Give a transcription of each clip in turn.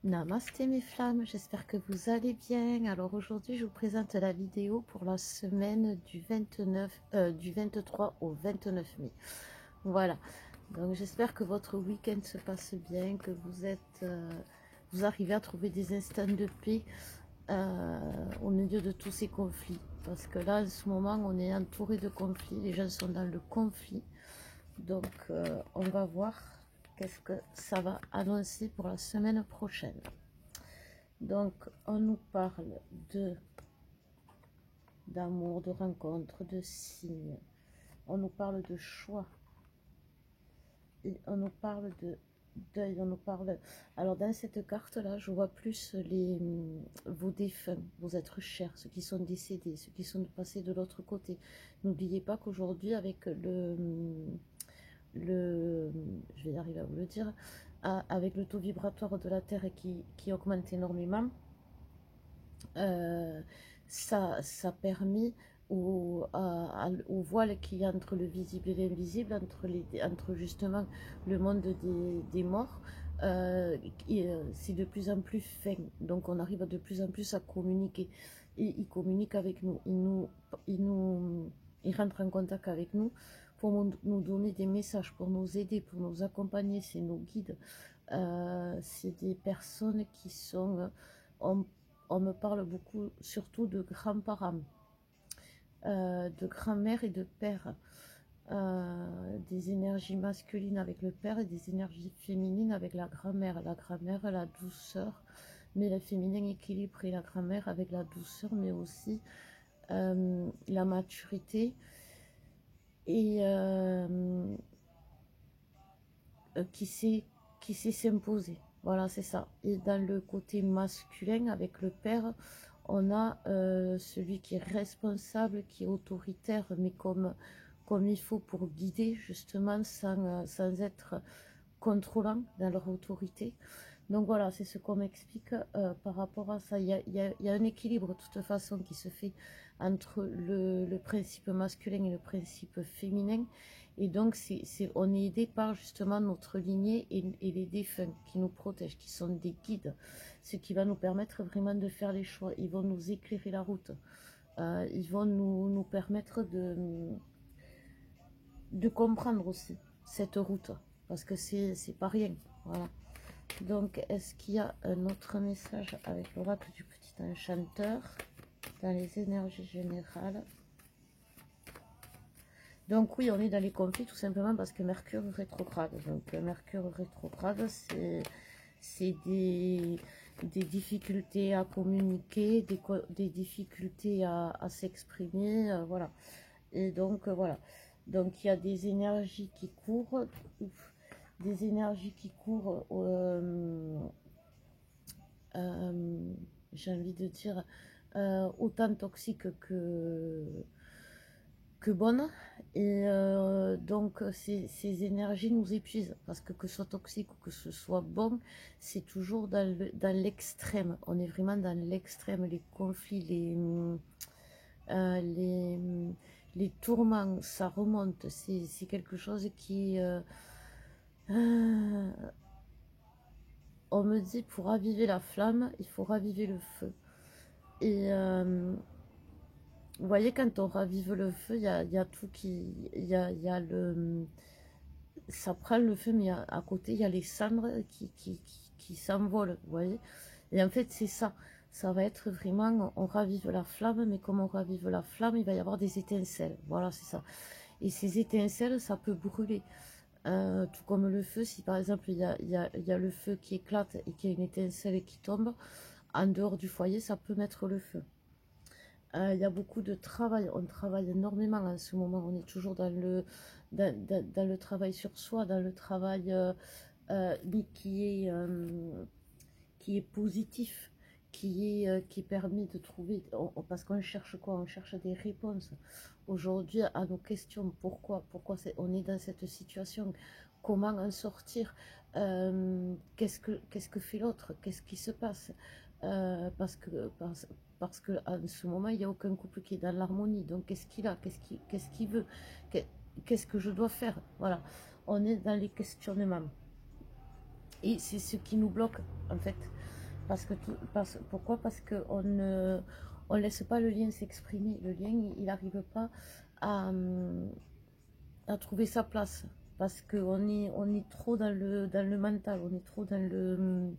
Namasté mes flammes, j'espère que vous allez bien. Alors aujourd'hui je vous présente la vidéo pour la semaine du 23 au 29 mai. Voilà, donc j'espère que votre week-end se passe bien, que vous arrivez à trouver des instants de paix au milieu de tous ces conflits. Parce que là en ce moment on est entouré de conflits, les gens sont dans le conflit. Donc on va voir qu'est-ce que ça va annoncer pour la semaine prochaine. Donc on nous parle d'amour, de rencontres, de signes. On nous parle de choix. Et on nous parle de deuil. On nous parle... Alors dans cette carte-là, je vois plus vos défunts, vos êtres chers, ceux qui sont décédés, ceux qui sont passés de l'autre côté. N'oubliez pas qu'aujourd'hui, avec je vais y arriver à vous le dire, avec le taux vibratoire de la Terre qui augmente énormément, ça permet au voile qui est entre le visible et l'invisible, entre justement le monde des morts, c'est de plus en plus fin. Donc on arrive de plus en plus à communiquer. Et ils communiquent avec nous. Ils rentrent en contact avec nous pour nous donner des messages, pour nous aider, pour nous accompagner. C'est nos guides. C'est des personnes qui sont... on me parle beaucoup, surtout de grands-parents, de grand-mère et de père, des énergies masculines avec le père et des énergies féminines avec la grand-mère. La grand-mère, la douceur, mais le féminin équilibré, la grand-mère avec la douceur, mais aussi la maturité et qui sait s'imposer. Voilà, c'est ça. Et dans le côté masculin, avec le père, on a celui qui est responsable, qui est autoritaire, mais comme il faut pour guider, justement, sans être contrôlant dans leur autorité. Donc voilà, c'est ce qu'on m'explique par rapport à ça. Il y a un équilibre, de toute façon, qui se fait entre le principe masculin et le principe féminin. Et donc, on est aidé par justement notre lignée et les défunts qui nous protègent, qui sont des guides. Ce qui va nous permettre vraiment de faire les choix. Ils vont nous éclairer la route. Ils vont nous permettre de comprendre aussi cette route. Parce que c'est pas rien. Voilà. Donc, est-ce qu'il y a un autre message avec l'oracle du petit enchanteur dans les énergies générales? Donc oui, on est dans les conflits tout simplement parce que Mercure rétrograde. Donc Mercure rétrograde, c'est des difficultés à communiquer, des difficultés à s'exprimer, voilà. Et donc voilà. Donc il y a des énergies qui courent, des énergies qui courent, j'ai envie de dire, autant toxiques que bonnes. Et donc ces énergies nous épuisent parce que ce soit toxique ou que ce soit bon, c'est toujours dans l'extrême. On est vraiment dans l'extrême. Les conflits, les tourments, ça remonte. C'est quelque chose qui on me dit, pour raviver la flamme, il faut raviver le feu. Et vous voyez, quand on ravive le feu, il y a tout qui... Il y a le... Ça prend le feu, mais à côté, il y a les cendres qui s'envolent, vous voyez. Et en fait, c'est ça. Ça va être vraiment... On ravive la flamme, mais comme on ravive la flamme, il va y avoir des étincelles. Voilà, c'est ça. Et ces étincelles, ça peut brûler. Tout comme le feu, si par exemple, il y a le feu qui éclate et qu'il y a une étincelle qui tombe, en dehors du foyer, ça peut mettre le feu. Il y a beaucoup de travail, on travaille énormément en ce moment, on est toujours dans le travail sur soi, dans le travail mais qui est positif, qui permet de trouver, parce qu'on cherche quoi? On cherche des réponses aujourd'hui à nos questions. Pourquoi on est dans cette situation? Comment en sortir? Qu'est-ce que fait l'autre? Qu'est-ce qui se passe? Parce que en ce moment, il n'y a aucun couple qui est dans l'harmonie. Donc, qu'est-ce qu'il a? Qu'est-ce qu'il veut? Qu'est-ce que je dois faire? Voilà, on est dans les questionnements. Et c'est ce qui nous bloque, en fait. Pourquoi? Parce qu'on ne on laisse pas le lien s'exprimer. Le lien, il n'arrive pas à trouver sa place. Parce on est trop dans le mental, on est trop dans le...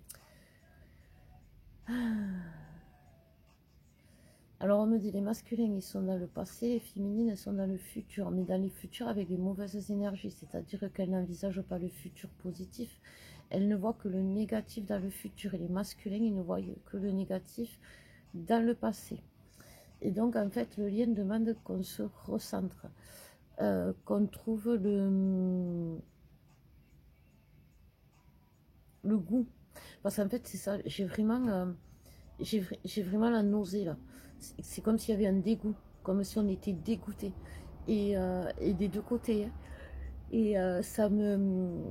Alors on me dit les masculins ils sont dans le passé, les féminines elles sont dans le futur, mais dans les futurs avec les mauvaises énergies, c'est-à-dire qu'elles n'envisagent pas le futur positif, elles ne voient que le négatif dans le futur, et les masculins ils ne voient que le négatif dans le passé. Et donc en fait le lien demande qu'on se recentre, qu'on trouve le goût. Parce qu'en fait c'est ça, j'ai vraiment la nausée là. C'est comme s'il y avait un dégoût, comme si on était dégoûté. Et des deux côtés, hein. Et ça me...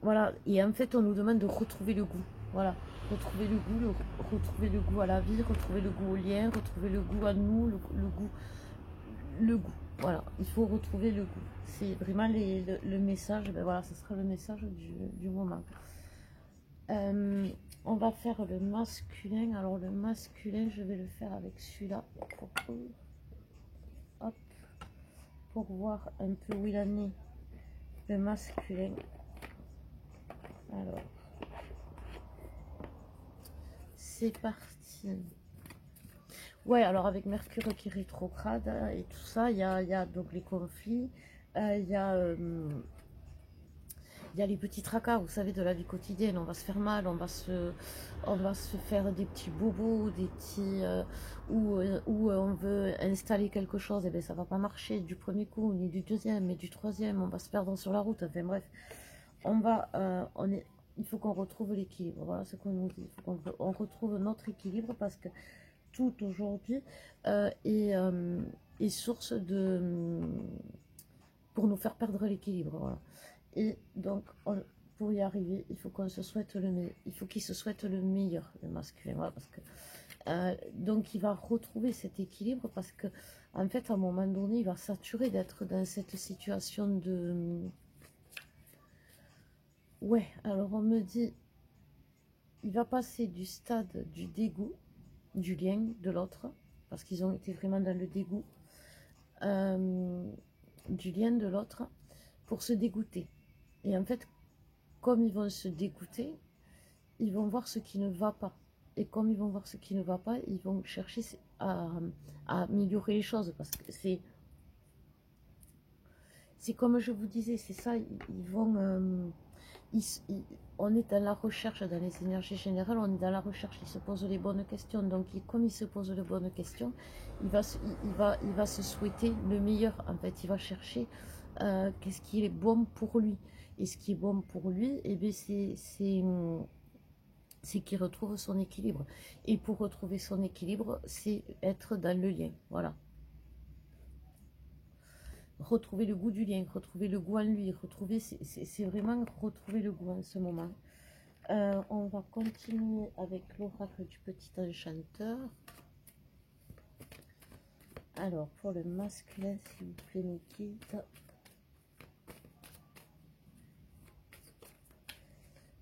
Voilà. Et en fait, on nous demande de retrouver le goût. Voilà. Retrouver le goût, retrouver le goût à la vie, retrouver le goût au lien, retrouver le goût à nous, le goût. Le goût. Voilà. Il faut retrouver le goût. C'est vraiment le message. Ben voilà, ce sera le message du moment. On va faire le masculin. Alors le masculin, je vais le faire avec celui-là pour voir un peu où il en est. Le masculin. Alors, c'est parti. Ouais, alors avec Mercure qui rétrograde et tout ça, il y a donc les conflits, il y a les petits tracas, vous savez, de la vie quotidienne. On va se faire mal, on va se faire des petits bobos, des petits où on veut installer quelque chose, et bien ça va pas marcher du premier coup, ni du deuxième, mais du troisième, on va se perdre sur la route. Enfin bref, il faut qu'on retrouve l'équilibre. Voilà ce qu'on nous dit. Il faut qu'on retrouve notre équilibre, parce que tout aujourd'hui est source pour nous faire perdre l'équilibre. Voilà. Et donc, pour y arriver, il faut qu'on se souhaite il faut qu'il se souhaite le meilleur, le masculin. Voilà, parce que, donc, il va retrouver cet équilibre, parce que, en fait, à un moment donné, il va saturer d'être dans cette situation de... Ouais, alors on me dit, il va passer du stade du dégoût, du lien de l'autre, parce qu'ils ont été vraiment dans le dégoût, du lien de l'autre, pour se dégoûter. Et en fait, comme ils vont se dégoûter, ils vont voir ce qui ne va pas. Et comme ils vont voir ce qui ne va pas, ils vont chercher à améliorer les choses. Parce que c'est comme je vous disais, c'est ça, ils vont... on est dans la recherche, dans les énergies générales, on est dans la recherche, ils se posent les bonnes questions. Donc comme il se pose les bonnes questions, il va se souhaiter le meilleur. En fait, il va chercher qu'est-ce qui est bon pour lui. Et ce qui est bon pour lui, eh bien, c'est qu'il retrouve son équilibre. Et pour retrouver son équilibre, c'est être dans le lien. Voilà. Retrouver le goût du lien, retrouver le goût en lui, c'est vraiment retrouver le goût en ce moment. On va continuer avec l'oracle du petit enchanteur. Alors, pour le masculin, s'il vous plaît, mes guides.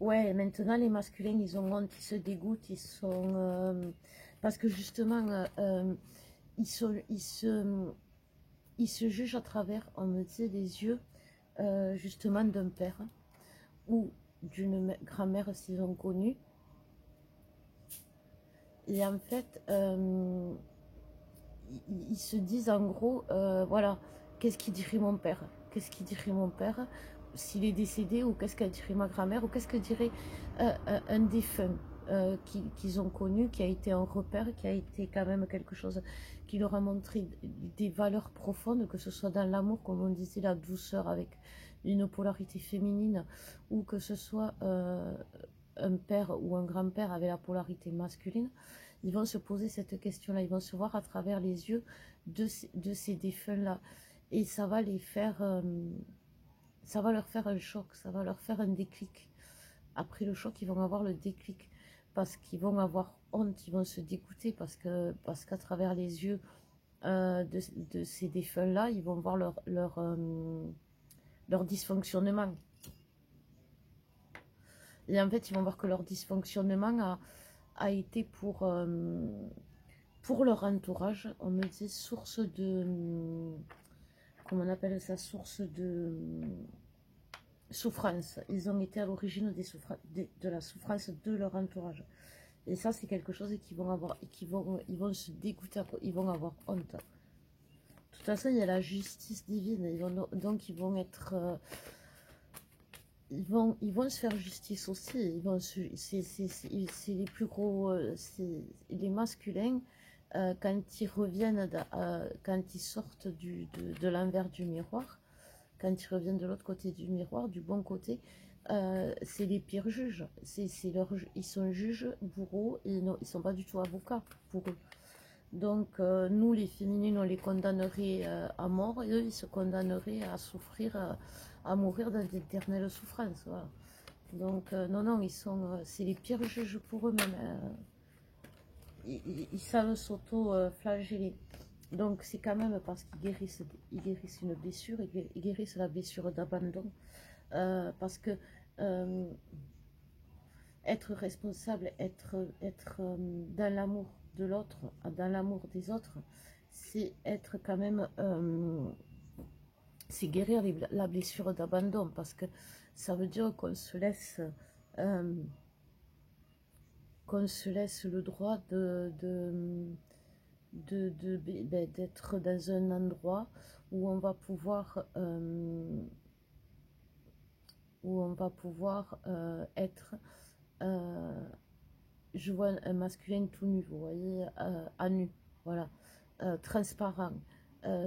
Ouais, maintenant, les masculins, ils ont honte, ils se dégoûtent, ils sont... parce que justement, ils se jugent à travers, on me dit, les yeux, justement, d'un père ou d'une grand-mère s'ils ont connu. Et en fait, ils se disent en gros, voilà, qu'est-ce qu'il dirait mon père? Qu'est-ce qu'il dirait mon père s'il est décédé? Ou qu'est-ce qu'elle dirait ma grand-mère? Ou qu'est-ce que dirait un défunt qu'ils ont connu, qui a été un repère, qui a été quand même quelque chose qui leur a montré des valeurs profondes, que ce soit dans l'amour, comme on disait, la douceur avec une polarité féminine, ou que ce soit un père ou un grand-père avec la polarité masculine. Ils vont se poser cette question-là, ils vont se voir à travers les yeux de ces défunts-là. Et ça va les faire, ça va leur faire un choc, ça va leur faire un déclic. Après le choc, ils vont avoir le déclic, parce qu'ils vont avoir honte, ils vont se dégoûter, parce qu'à travers les yeux de ces défunts-là, ils vont voir leur dysfonctionnement. Et en fait, ils vont voir que leur dysfonctionnement a été pour leur entourage, on me dit source de, comment on appelle ça, source de souffrance. Ils ont été à l'origine de la souffrance de leur entourage. Et ça, c'est quelque chose qu'ils vont avoir, ils vont se dégoûter, ils vont avoir honte. De toute façon, il y a la justice divine. Donc, ils vont être, ils vont se faire justice aussi. C'est les plus gros, les masculins. Quand ils reviennent, quand ils sortent de l'envers du miroir, quand ils reviennent de l'autre côté du miroir, du bon côté, c'est les pires juges. Ils sont juges, bourreaux, et ils ne sont pas du tout avocats pour eux. Donc, nous, les féminines, on les condamnerait à mort, et eux, ils se condamneraient à souffrir, à mourir dans d'éternelles souffrances. Voilà. Donc, non, non, c'est les pires juges pour eux-mêmes. Ils savent s'auto-flageller. Donc c'est quand même parce qu'ils guérissent une blessure, ils guérissent la blessure d'abandon. Parce que être responsable, être dans l'amour de l'autre, dans l'amour des autres, c'est être quand même, c'est guérir la blessure d'abandon. Parce que ça veut dire qu'on se laisse le droit d'être dans un endroit où on va pouvoir être, je vois un masculin tout nu, vous voyez, à nu, voilà, transparent,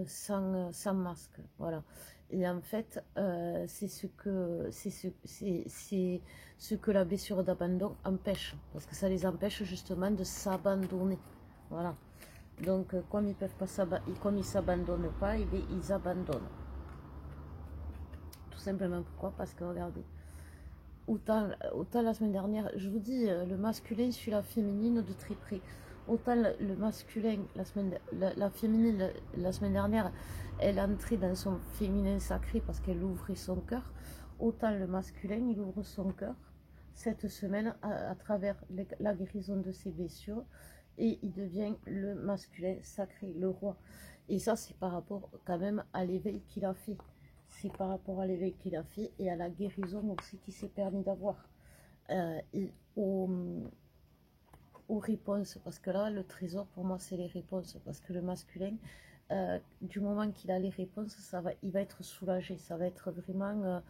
sans masque, voilà. Et en fait, c'est ce que la blessure d'abandon empêche, parce que ça les empêche justement de s'abandonner, voilà. Donc, comme ils ne s'abandonnent pas, ils abandonnent. Tout simplement, pourquoi? Parce que regardez, autant la semaine dernière, je vous dis, le masculin suit la féminine de très près. Autant le masculin, la féminine, la semaine dernière, elle entrait dans son féminin sacré parce qu'elle ouvrait son cœur. Autant le masculin, il ouvre son cœur cette semaine à travers la guérison de ses blessures. Et il devient le masculin sacré, le roi. Et ça, c'est par rapport quand même à l'éveil qu'il a fait. C'est par rapport à l'éveil qu'il a fait et à la guérison aussi qu'il s'est permis d'avoir. Et aux réponses, parce que là, le trésor, pour moi, c'est les réponses. Parce que le masculin, du moment qu'il a les réponses, il va être soulagé. Ça va être vraiment,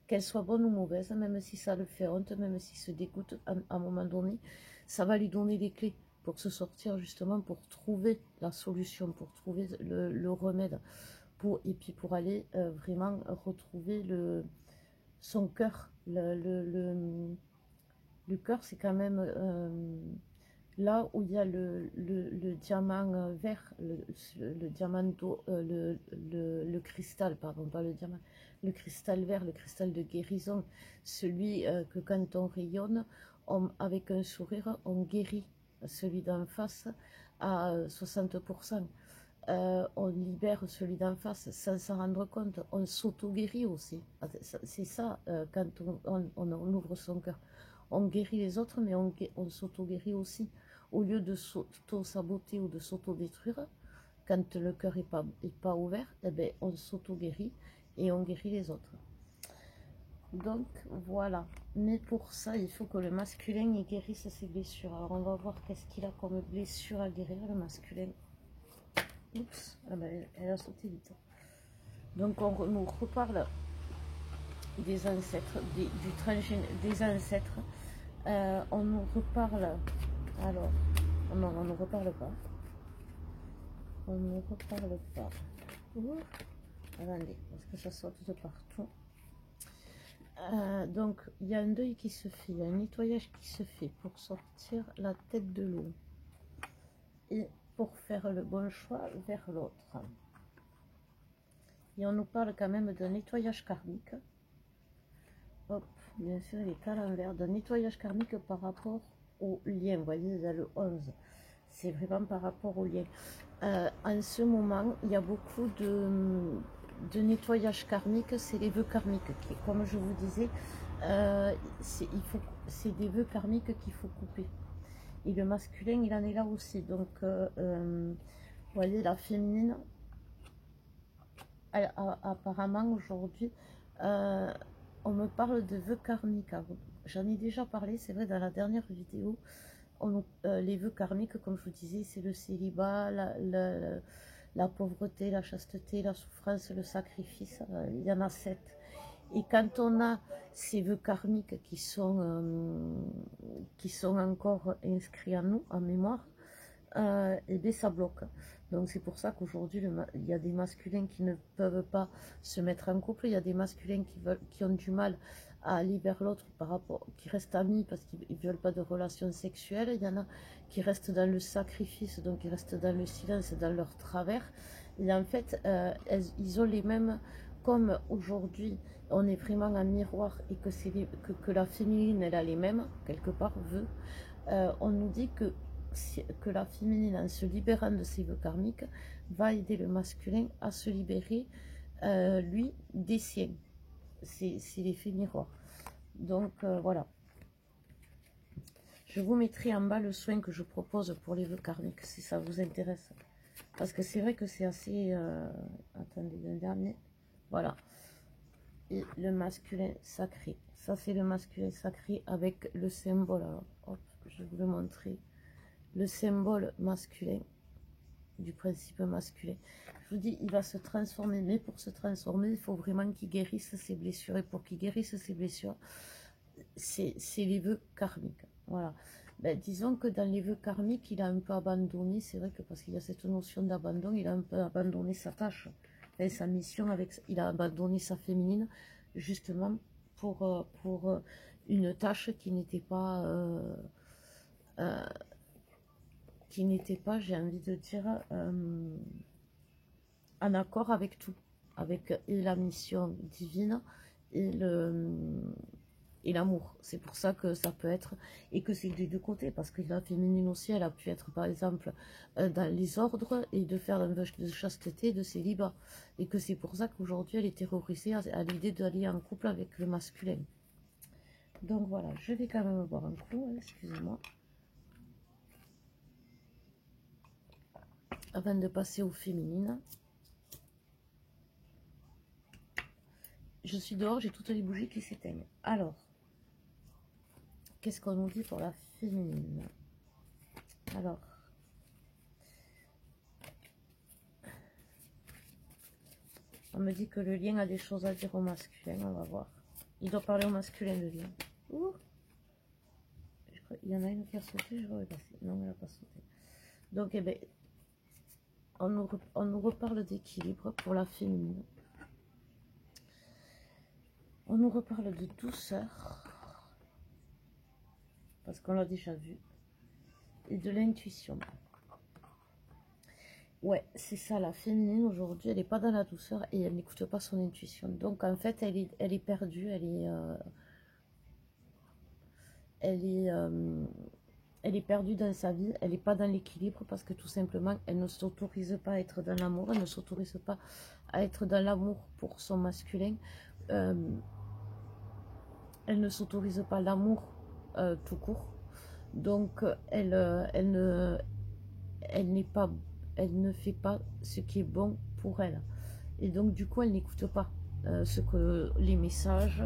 qu'elle soit bonne ou mauvaise, même si ça le fait honte, même s'il se dégoûte à un moment donné, ça va lui donner les clés pour se sortir justement, pour trouver la solution, pour trouver le remède, et puis pour aller vraiment retrouver son cœur. Le cœur, c'est quand même là où il y a le diamant vert, le diamant le cristal, pardon, pas le diamant, le cristal vert, le cristal de guérison, celui que quand on rayonne, avec un sourire, on guérit celui d'en face à 60%. On libère celui d'en face sans s'en rendre compte. On s'auto-guérit aussi. C'est ça, quand on ouvre son cœur. On guérit les autres, mais on s'auto-guérit aussi. Au lieu de s'auto-saboter ou de s'auto-détruire, quand le cœur n'est pas ouvert, eh ben, on s'auto-guérit et on guérit les autres. Donc voilà. Mais pour ça, il faut que le masculin il guérisse ses blessures. Alors on va voir qu'est-ce qu'il a comme blessure à guérir, le masculin. Oups, ah ben, elle a sauté vite. Donc on nous reparle des ancêtres, des ancêtres. On nous reparle. Alors, non, on ne reparle pas. On ne reparle pas. Attendez, parce que ça saute de partout. Donc, il y a un deuil qui se fait, il y a un nettoyage qui se fait pour sortir la tête de l'eau. Et pour faire le bon choix vers l'autre. Et on nous parle quand même d'un nettoyage karmique. Hop, bien sûr, il est à l'envers. D'un nettoyage karmique par rapport au lien. Vous voyez, il y a le 11. C'est vraiment par rapport au lien. En ce moment, il y a beaucoup de nettoyage karmique. C'est les vœux karmiques qui, comme je vous disais, C'est des vœux karmiques qu'il faut couper. Et le masculin, il en est là aussi. Donc, vous voyez, la féminine, apparemment aujourd'hui, euh, on me parle de vœux karmiques. J'en ai déjà parlé, c'est vrai, dans la dernière vidéo. Les vœux karmiques, comme je vous disais, c'est le célibat, la pauvreté, la chasteté, la souffrance, le sacrifice. Il y en a 7. Et quand on a ces vœux karmiques qui sont encore inscrits en nous, en mémoire, et bien ça bloque. Donc c'est pour ça qu'aujourd'hui, il y a des masculins qui ne peuvent pas se mettre en couple, il y a des masculins qui ont du mal à aller vers l'autre par rapport, qui restent amis parce qu'ils ne veulent pas de relations sexuelles, il y en a qui restent dans le sacrifice, donc ils restent dans le silence, dans leur travers. Et en fait, ils ont les mêmes, comme aujourd'hui, on est vraiment un miroir et que la féminine, elle a les mêmes, quelque part, veut, on nous dit que la féminine, en se libérant de ses vœux karmiques, va aider le masculin à se libérer, lui, des siens. C'est l'effet miroir. Donc, voilà. Je vous mettrai en bas le soin que je propose pour les vœux karmiques, si ça vous intéresse. Parce que c'est vrai que c'est assez... attendez, le dernier. Voilà. Et le masculin sacré. Ça, c'est le masculin sacré avec le symbole. Alors, hop, je vais vous le montrer. Le symbole masculin, du principe masculin. Je vous dis, il va se transformer, mais pour se transformer, il faut vraiment qu'il guérisse ses blessures. Et pour qu'il guérisse ses blessures, c'est les vœux karmiques. Voilà. Ben, disons que dans les vœux karmiques, il a un peu abandonné, c'est vrai que parce qu'il y a cette notion d'abandon, il a un peu abandonné sa tâche, et sa mission, il a abandonné sa féminine, justement pour une tâche qui n'était pas... j'ai envie de dire, en accord avec tout, avec la mission divine et l'amour. C'est pour ça que ça peut être, et que c'est des deux côtés, parce que la féminine aussi, elle a pu être par exemple dans les ordres et de faire un vœu de chasteté, de célibat, et que c'est pour ça qu'aujourd'hui elle est terrorisée à l'idée d'aller en couple avec le masculin. Donc voilà, je vais quand même boire un coup, excusez-moi, avant de passer aux féminines. Je suis dehors, j'ai toutes les bougies qui s'éteignent. Alors, qu'est-ce qu'on nous dit pour la féminine? Alors, on me dit que le lien a des choses à dire au masculin, on va voir. Il doit parler au masculin, le lien. Ouh, il y en a une qui a sauté, je vais repasser. Non, elle n'a pas sauté. Donc, eh bien, on nous reparle d'équilibre pour la féminine. On nous reparle de douceur, parce qu'on l'a déjà vu, et de l'intuition. Ouais, c'est ça, la féminine aujourd'hui, elle n'est pas dans la douceur et elle n'écoute pas son intuition. Donc en fait, elle est perdue, elle est perdue dans sa vie, elle n'est pas dans l'équilibre parce que tout simplement, elle ne s'autorise pas à être dans l'amour, elle ne s'autorise pas à être dans l'amour pour son masculin. Elle ne s'autorise pas l'amour tout court. Donc elle ne fait pas ce qui est bon pour elle. Et donc du coup, elle n'écoute pas les messages.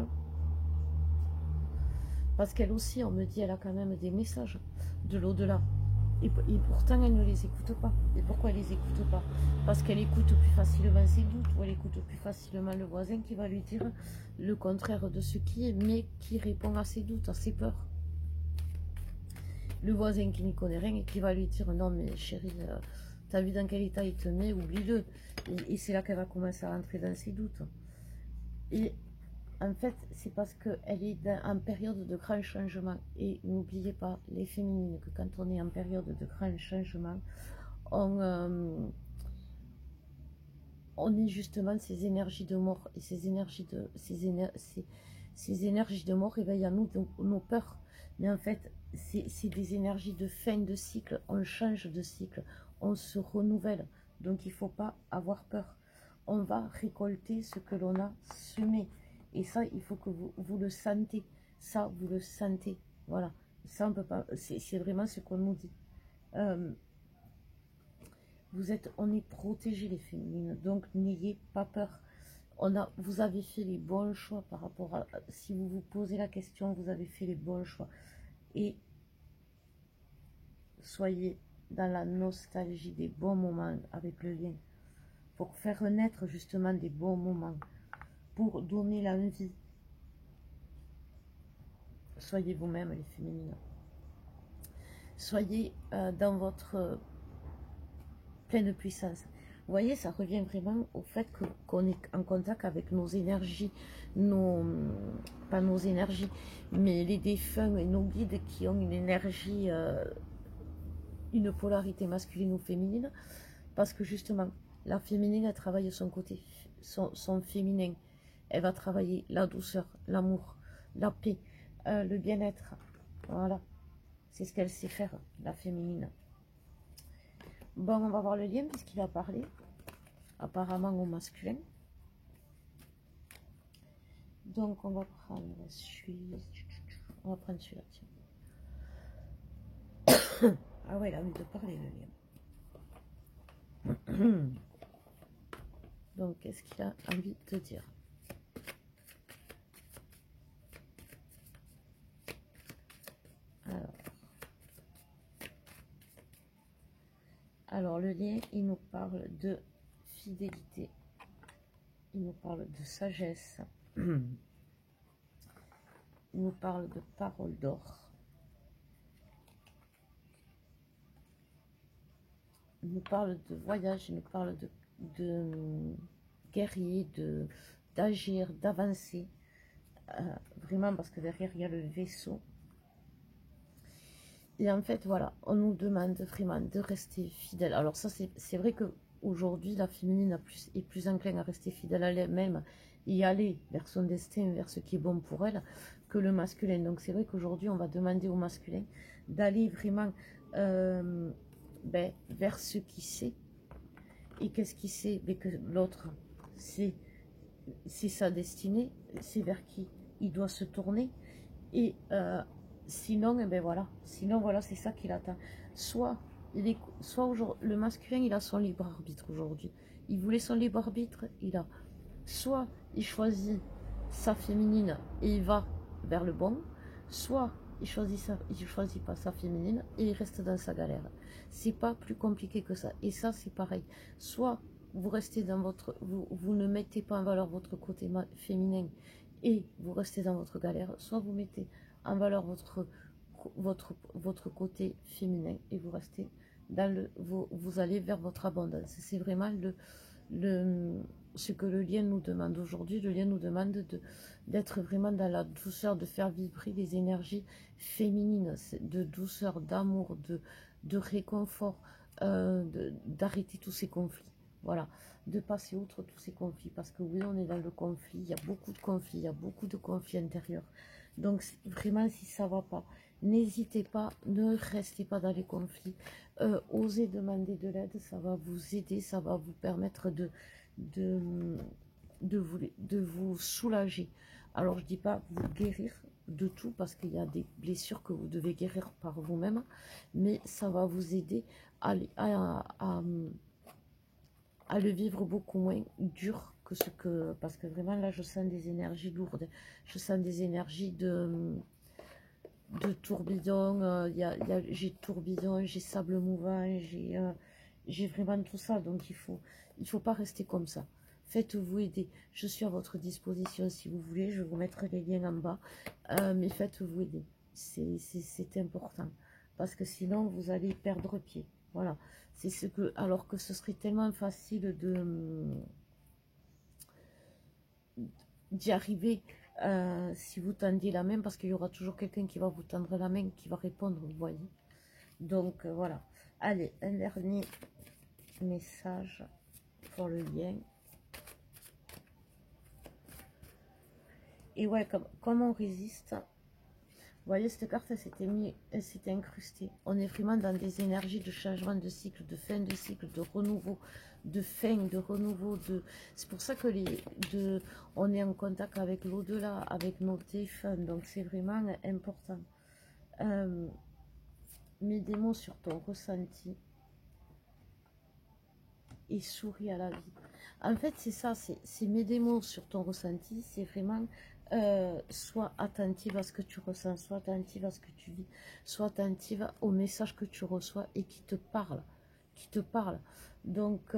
Parce qu'elle aussi, on me dit, elle a quand même des messages de l'au-delà. Et pourtant, elle ne les écoute pas. Et pourquoi elle ne les écoute pas? Parce qu'elle écoute plus facilement ses doutes, ou elle écoute plus facilement le voisin qui va lui dire le contraire de ce qui est, mais qui répond à ses doutes, à ses peurs. Le voisin qui n'y connaît rien et qui va lui dire non mais chérie, t'as vu dans quel état il te met, oublie-le. Et c'est là qu'elle va commencer à rentrer dans ses doutes. Et en fait, c'est parce qu'elle est en période de grand changement. Et n'oubliez pas, les féminines, que quand on est en période de grand changement, on est justement ces énergies de mort. Et ces énergies de mort éveillent en nous nos peurs. Mais en fait, c'est des énergies de fin de cycle. On change de cycle, on se renouvelle. Donc il ne faut pas avoir peur. On va récolter ce que l'on a semé. Et ça, il faut que vous le sentez. Ça, vous le sentez. Voilà. Ça, on peut pas. C'est vraiment ce qu'on nous dit. On est protégé les féminines. Donc, n'ayez pas peur. Vous avez fait les bons choix par rapport à... Si vous vous posez la question, vous avez fait les bons choix. Et soyez dans la nostalgie des bons moments avec le lien. Pour faire naître justement des bons moments. Pour donner l'envie. Soyez vous-même les féminines. Soyez dans votre pleine puissance. Vous voyez, ça revient vraiment au fait qu'on est en contact avec nos énergies, pas nos énergies, mais les défunts et nos guides qui ont une énergie, une polarité masculine ou féminine, parce que justement, la féminine, elle travaille son côté, son féminin. Elle va travailler la douceur, l'amour, la paix, le bien-être. Voilà, c'est ce qu'elle sait faire, la féminine. Bon, on va voir le lien puisqu'il a parlé, apparemment au masculin. Donc, on va prendre celui-là. On va prendre celui-là, tiens. Ah ouais, il a envie de parler, le lien. Donc, qu'est-ce qu'il a envie de dire? Alors, le lien, il nous parle de fidélité. Il nous parle de sagesse. Il nous parle de parole d'or. Il nous parle de voyage, il nous parle de guerrier, d'agir, d'avancer. Vraiment, parce que derrière, il y a le vaisseau. Et en fait, voilà, on nous demande vraiment de rester fidèle. Alors ça, c'est vrai qu'aujourd'hui, la féminine est plus enclin à rester fidèle à elle-même et aller vers son destin, vers ce qui est bon pour elle, que le masculin. Donc c'est vrai qu'aujourd'hui, on va demander au masculin d'aller vraiment vers ce qu'il sait. Et qu'est-ce qu'il sait? Que l'autre, c'est sa destinée, c'est vers qui il doit se tourner. Et sinon, voilà, c'est ça qu'il attend. Soit le masculin, il a son libre arbitre aujourd'hui. Il voulait son libre arbitre, il a. Soit il choisit sa féminine et il va vers le bon, soit il choisit pas sa féminine et il reste dans sa galère. C'est pas plus compliqué que ça. Et ça, c'est pareil. Soit vous restez dans vous ne mettez pas en valeur votre côté féminin et vous restez dans votre galère, soit vous mettez en valeur votre côté féminin et vous restez dans vous allez vers votre abondance. C'est vraiment ce que le lien nous demande aujourd'hui. Le lien nous demande d'être vraiment dans la douceur, de faire vibrer les énergies féminines, de douceur, d'amour, de réconfort, d'arrêter tous ces conflits. Voilà, de passer outre tous ces conflits, parce que oui, on est dans le conflit, il y a beaucoup de conflits, il y a beaucoup de conflits intérieurs. Donc vraiment, si ça ne va pas, n'hésitez pas, ne restez pas dans les conflits, osez demander de l'aide, ça va vous aider, ça va vous permettre de vous soulager. Alors je dis pas vous guérir de tout, parce qu'il y a des blessures que vous devez guérir par vous-même, mais ça va vous aider à le vivre beaucoup moins dur que parce que vraiment là je sens des énergies lourdes, je sens des énergies de tourbillon, j'ai tourbillon, j'ai sable mouvant, j'ai vraiment tout ça, donc il faut pas rester comme ça. Faites-vous aider, je suis à votre disposition si vous voulez, je vais vous mettre les liens en bas, mais faites-vous aider, c'est important, parce que sinon vous allez perdre pied. Voilà, c'est alors que ce serait tellement facile d'y arriver si vous tendiez la main, parce qu'il y aura toujours quelqu'un qui va vous tendre la main, qui va répondre, vous voyez. Donc voilà, allez, un dernier message pour le lien. Et ouais, comme on résiste, voyez, cette carte, elle s'était incrustée. On est vraiment dans des énergies de changement de cycle, de fin de cycle, de renouveau, de fin, de renouveau. C'est pour ça que on est en contact avec l'au-delà, avec nos défunts. Donc, c'est vraiment important. Mets des mots sur ton ressenti et souris à la vie. En fait, c'est ça, c'est mets des mots sur ton ressenti, c'est vraiment sois attentive à ce que tu ressens, sois attentive à ce que tu vis, sois attentive au message que tu reçois et qui te parle, qui te parle. Donc,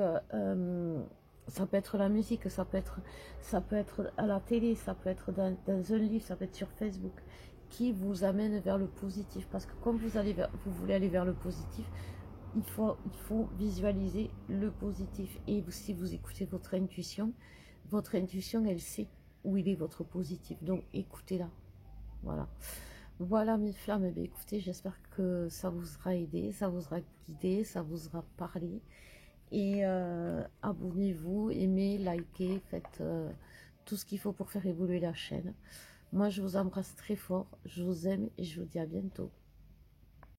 ça peut être la musique, ça peut être à la télé, ça peut être dans un livre, ça peut être sur Facebook, qui vous amène vers le positif. Parce que comme vous voulez aller vers le positif, il faut visualiser le positif. Et si vous écoutez votre intuition, elle sait où il est votre positif. Donc écoutez-la. Voilà. Voilà mes flammes. Eh bien, écoutez, j'espère que ça vous aura aidé, ça vous aura guidé, ça vous aura parlé. Et abonnez-vous, aimez, likez, faites tout ce qu'il faut pour faire évoluer la chaîne. Moi, je vous embrasse très fort, je vous aime et je vous dis à bientôt.